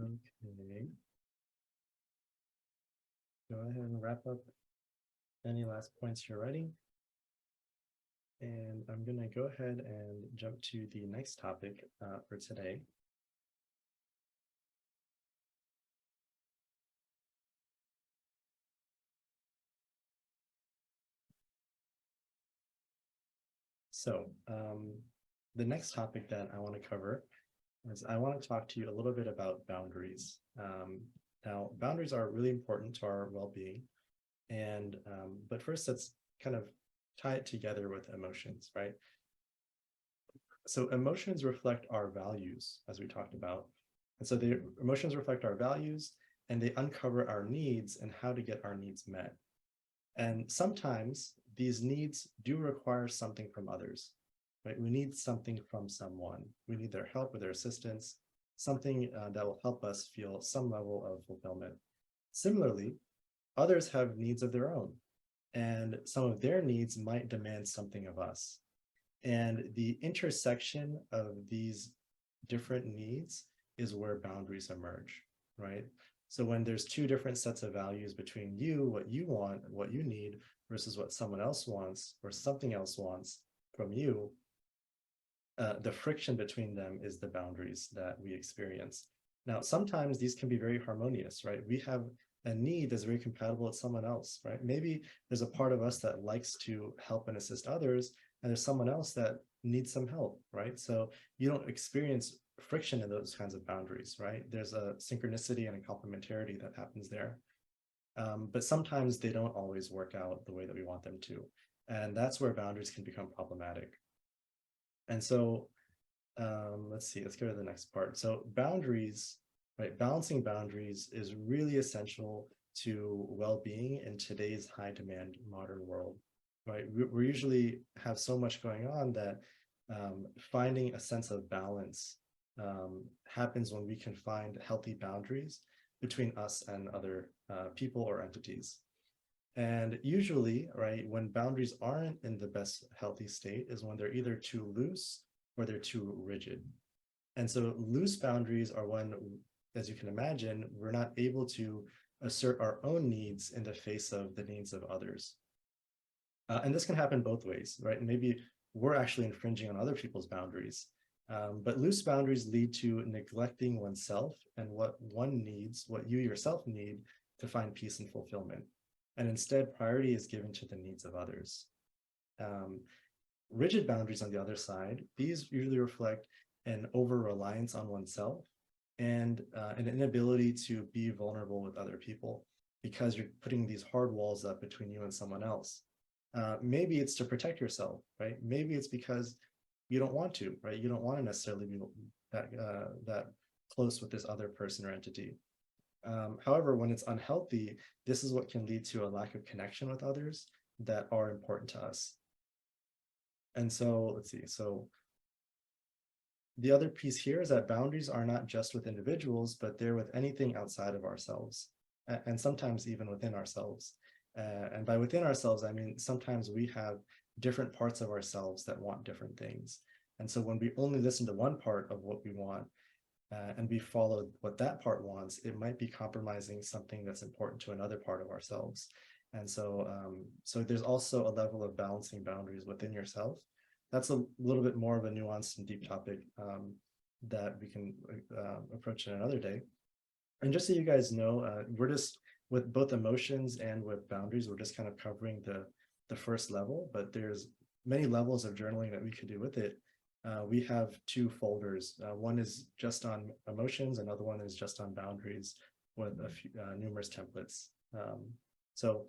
Okay. Go ahead and wrap up any last points you're writing. And I'm going to go ahead and jump to the next topic for today. So the next topic that I want to cover is I want to talk to you a little bit about boundaries. Now, boundaries are really important to our well-being. And but first, let's kind of tie it together with emotions, right? So emotions reflect our values, as we talked about. And so the emotions reflect our values and they uncover our needs and how to get our needs met. And sometimes these needs do require something from others, right? We need something from someone. We need their help or their assistance, something that will help us feel some level of fulfillment. Similarly, others have needs of their own, and some of their needs might demand something of us. And the intersection of these different needs is where boundaries emerge, right? So when there's two different sets of values between you, what you want, what you need, versus what someone else wants or something else wants from you, the friction between them is the boundaries that we experience. Now, sometimes these can be very harmonious, right? We have a need that's very compatible with someone else, right? Maybe there's a part of us that likes to help and assist others, and there's someone else that needs some help, right? So you don't experience friction in those kinds of boundaries, right? There's a synchronicity and a complementarity that happens there. But sometimes they don't always work out the way that we want them to. And that's where boundaries can become problematic. And so let's see, let's go to the next part. So boundaries, right? Balancing boundaries is really essential to well-being in today's high demand modern world, right? We usually have so much going on that finding a sense of balance happens when we can find healthy boundaries between us and other people or entities. And usually, right, when boundaries aren't in the best healthy state is when they're either too loose or they're too rigid. And so loose boundaries are when, as you can imagine, we're not able to assert our own needs in the face of the needs of others. And this can happen both ways, right? Maybe we're actually infringing on other people's boundaries. But loose boundaries lead to neglecting oneself and what one needs, what you yourself need to find peace and fulfillment. And instead, priority is given to the needs of others. Rigid boundaries, on the other side, these usually reflect an over-reliance on oneself and an inability to be vulnerable with other people because you're putting these hard walls up between you and someone else. Maybe it's to protect yourself, right? Maybe it's because you don't want to, right? You don't want to necessarily be that close with this other person or entity. However, when it's unhealthy, this is what can lead to a lack of connection with others that are important to us. And so let's see. So the other piece here is that boundaries are not just with individuals, but they're with anything outside of ourselves, and sometimes even within ourselves. And by within ourselves, I mean, sometimes we have different parts of ourselves that want different things. And so when we only listen to one part of what we want, and we follow what that part wants, it might be compromising something that's important to another part of ourselves. And so, so there's also a level of balancing boundaries within yourself. That's a little bit more of a nuanced and deep topic that we can approach in another day. And just so you guys know, we're just, with both emotions and with boundaries, we're just kind of covering the first level, but there's many levels of journaling that we could do with it. We have two folders. One is just on emotions, another one is just on boundaries with a few, numerous templates. So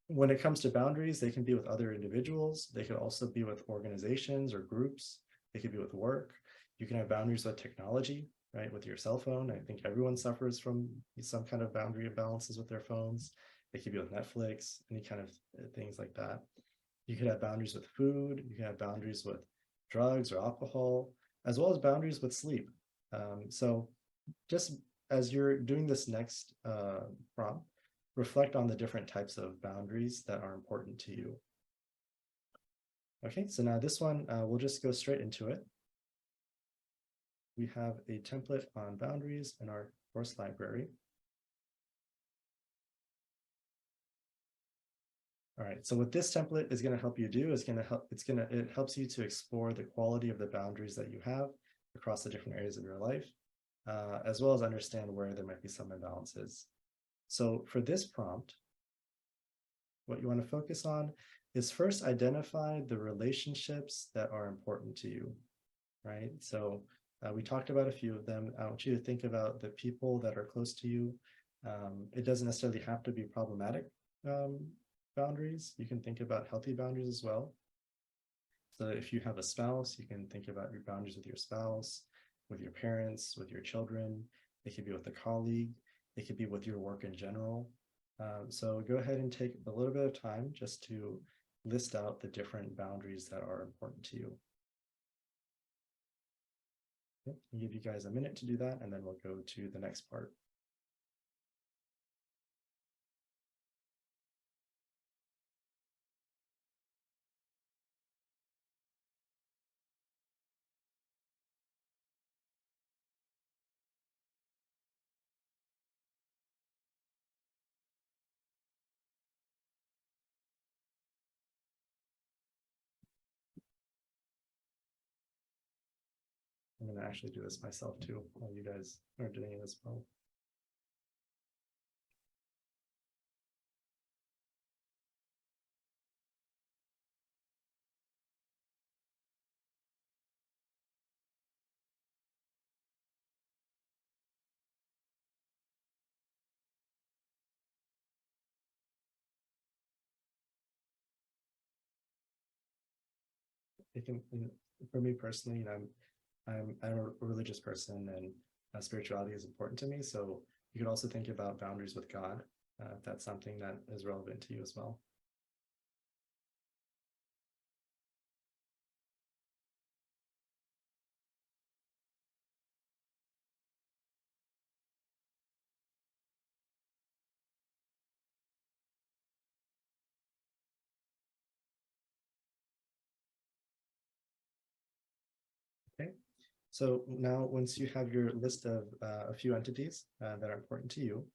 when it comes to boundaries, they can be with other individuals. They could also be with organizations or groups. They could be with work. You can have boundaries with technology, right? With your cell phone. I think everyone suffers from some kind of boundary imbalances with their phones. They could be with Netflix, any kind of things like that. You could have boundaries with food. You can have boundaries with drugs or alcohol, as well as boundaries with sleep. So just as you're doing this next prompt, reflect on the different types of boundaries that are important to you. Okay, so now this one, we'll just go straight into it. We have a template on boundaries in our course library. All right, so what this template is going to help you do is it helps you to explore the quality of the boundaries that you have across the different areas of your life, as well as understand where there might be some imbalances. So for this prompt, what you want to focus on is first identify the relationships that are important to you, right? So we talked about a few of them. I want you to think about the people that are close to you. It doesn't necessarily have to be problematic boundaries. You can think about healthy boundaries as well. So if you have a spouse, you can think about your boundaries with your spouse, with your parents, with your children. It could be with a colleague. It could be with your work in general. So go ahead and take a little bit of time just to list out the different boundaries that are important to you. Okay, I'll give you guys a minute to do that, and then we'll go to the next part. I'm going to actually do this myself too, while you guys are doing it as well. It can, for me personally, I'm a religious person, and spirituality is important to me. So you could also think about boundaries with God, if that's something that is relevant to you as well. Okay. So now once you have your list of a few entities that are important to you,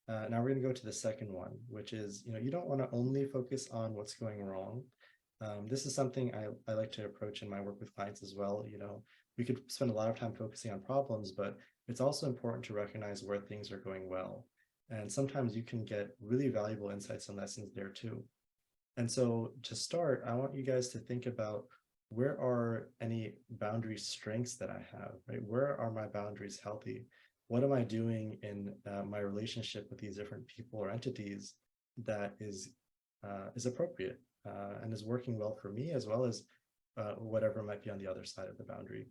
now we're going to go to the second one, which is, you don't want to only focus on what's going wrong. This is something I like to approach in my work with clients as well. We could spend a lot of time focusing on problems, but it's also important to recognize where things are going well. And sometimes you can get really valuable insights and lessons there too. And so to start, I want you guys to think about, where are any boundary strengths that I have, right? Where are my boundaries healthy? What am I doing in my relationship with these different people or entities that is appropriate and is working well for me, as well as whatever might be on the other side of the boundary.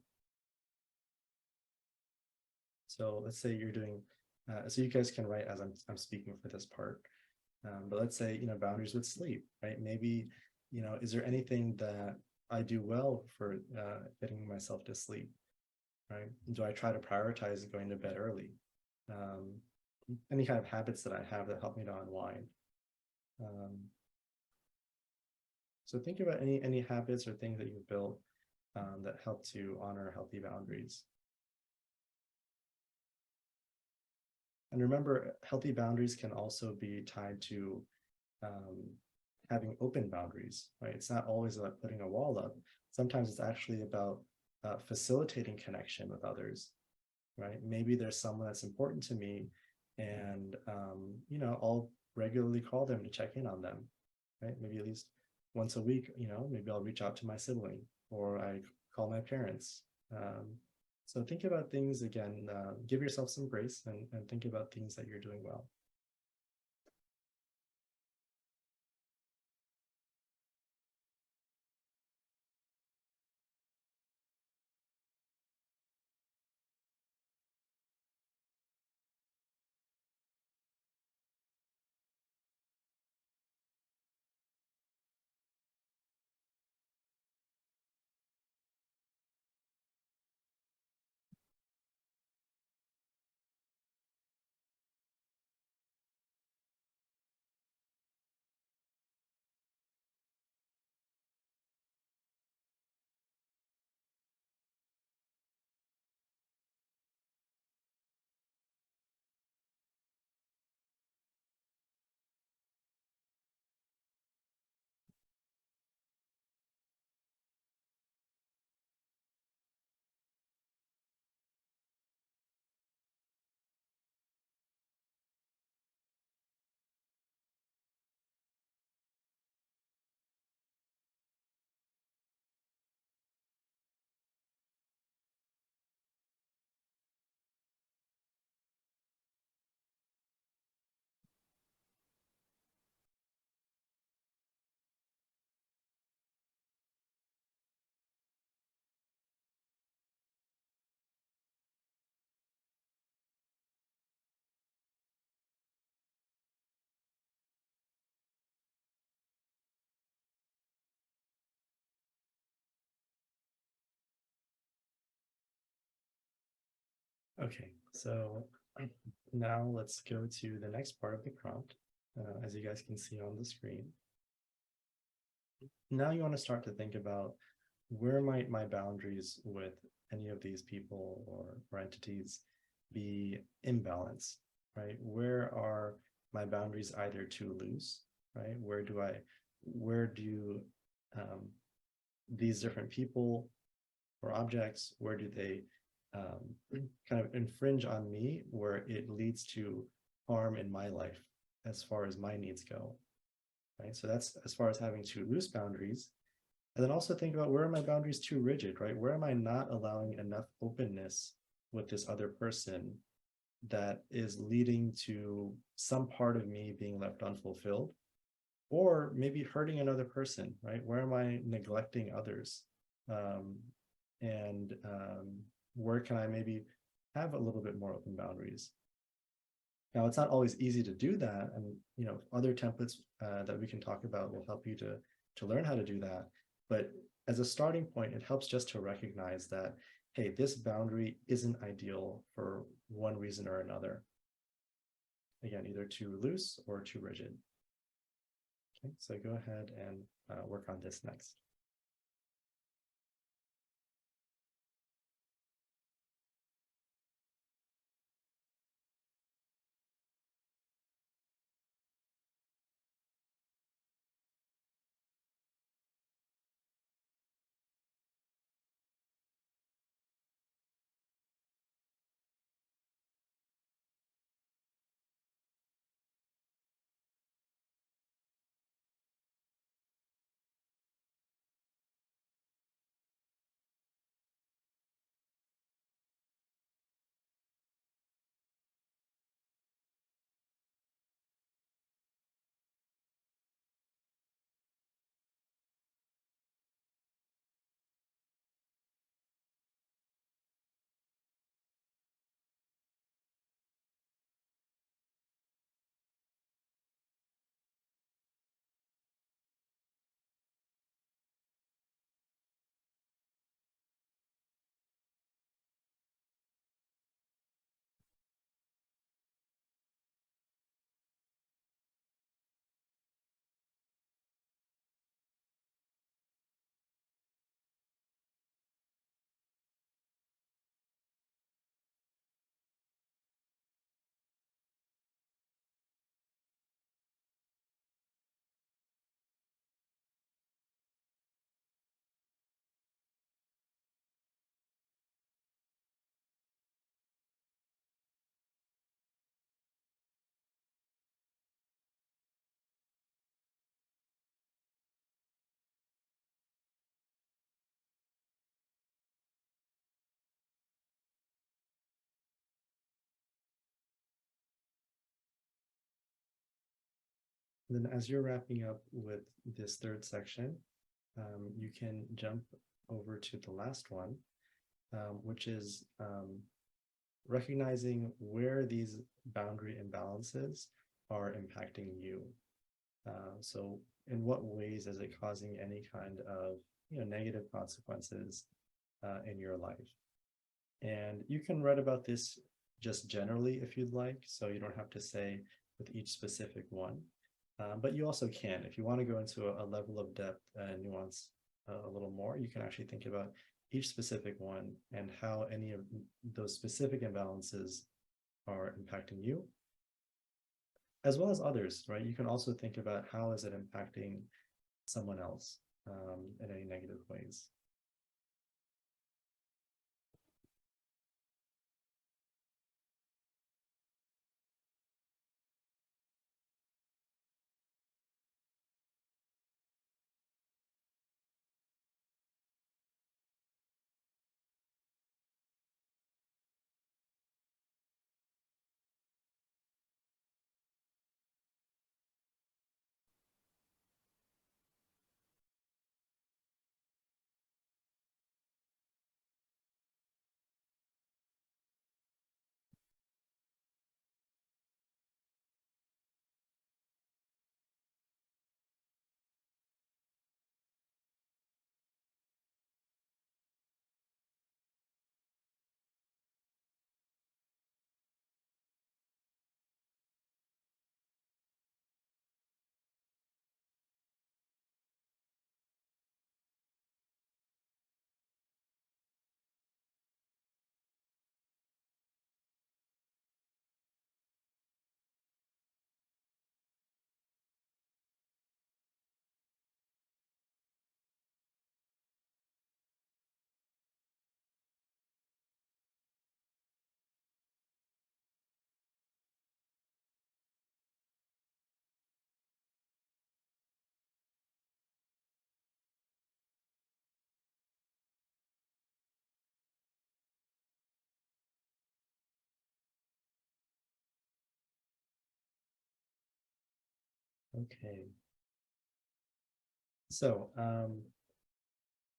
So let's say you're doing, so you guys can write as I'm speaking for this part. But let's say, boundaries with sleep, right? Maybe, is there anything that I do well for getting myself to sleep, right? Do I try to prioritize going to bed early? Any kind of habits that I have that help me to unwind. So think about any habits or things that you've built that help to honor healthy boundaries. And remember, healthy boundaries can also be tied to having open boundaries, right? It's not always about putting a wall up. Sometimes it's actually about facilitating connection with others, right? Maybe there's someone that's important to me, and I'll regularly call them to check in on them, right? Maybe at least once a week, maybe I'll reach out to my sibling, or I call my parents. So think about things again, give yourself some grace, and think about things that you're doing well. Okay, so now let's go to the next part of the prompt. As you guys can see on the screen. Now you want to start to think about where might my boundaries with any of these people or entities be imbalanced, right? Where are my boundaries either too loose, right? Where do um, these different people or objects, where do they kind of infringe on me where it leads to harm in my life as far as my needs go, right? So that's as far as having too loose boundaries. And then also think about, where are my boundaries too rigid, right? Where am I not allowing enough openness with this other person that is leading to some part of me being left unfulfilled, or maybe hurting another person, right? Where am I neglecting others? Um, and where can I maybe have a little bit more open boundaries? Now, it's not always easy to do that, and other templates that we can talk about will help you to learn how to do that. But as a starting point, it helps just to recognize that, hey, this boundary isn't ideal for one reason or another. Again, either too loose or too rigid. Okay, so go ahead and work on this next. And then as you're wrapping up with this third section, you can jump over to the last one, which is recognizing where these boundary imbalances are impacting you. So in what ways is it causing any kind of negative consequences in your life? And you can write about this just generally if you'd like, so you don't have to say with each specific one. But you also can, if you want to go into a level of depth and nuance a little more, you can actually think about each specific one and how any of those specific imbalances are impacting you, as well as others, right? You can also think about how is it impacting someone else in any negative ways. Okay. So,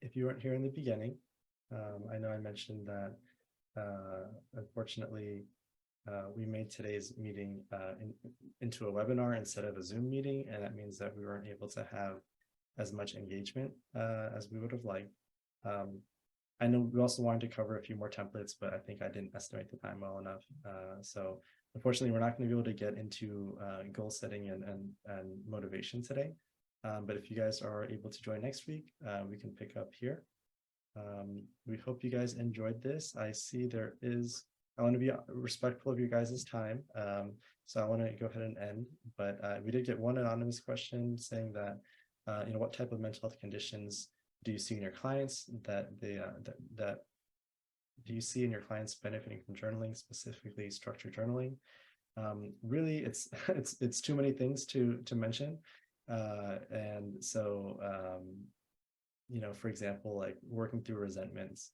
if you weren't here in the beginning, I know I mentioned that unfortunately, we made today's meeting into a webinar instead of a Zoom meeting, and that means that we weren't able to have as much engagement as we would have liked. I know we also wanted to cover a few more templates, but I think I didn't estimate the time well enough. So unfortunately, we're not going to be able to get into goal setting and motivation today. But if you guys are able to join next week, we can pick up here. We hope you guys enjoyed this. I see I want to be respectful of you guys' time. So I want to go ahead and end, but we did get one anonymous question saying that, what type of mental health conditions do you see in your clients that do you see in your clients benefiting from journaling, specifically structured journaling? Really, it's too many things to mention. And so, for example, like working through resentments,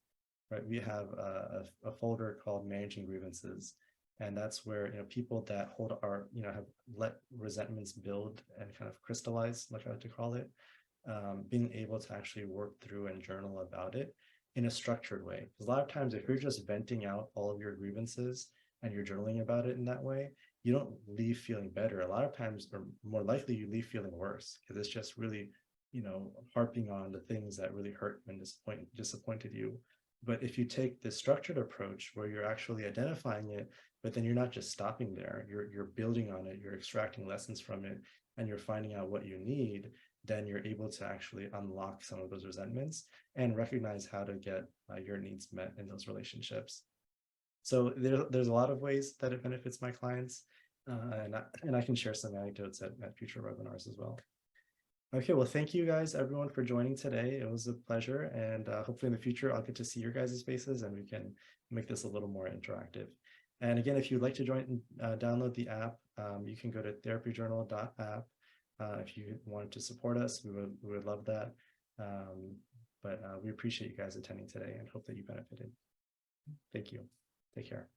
right? We have a folder called Managing Grievances. And that's where, people that have let resentments build and kind of crystallize, like I like to call it, being able to actually work through and journal about it in a structured way. Because a lot of times, if you're just venting out all of your grievances and you're journaling about it in that way, you don't leave feeling better. A lot of times, or more likely, you leave feeling worse because it's just really, harping on the things that really hurt and disappointed you. But if you take the structured approach where you're actually identifying it, but then you're not just stopping there, you're building on it, you're extracting lessons from it, and you're finding out what you need, then you're able to actually unlock some of those resentments and recognize how to get your needs met in those relationships. So there's a lot of ways that it benefits my clients, and I can share some anecdotes at future webinars as well. Okay, well, thank you guys, everyone, for joining today. It was a pleasure, and hopefully in the future, I'll get to see your guys' faces and we can make this a little more interactive. And again, if you'd like to join and download the app, you can go to therapyjournal.app. If you wanted to support us, we would love that. But we appreciate you guys attending today and hope that you benefited. Thank you. Take care.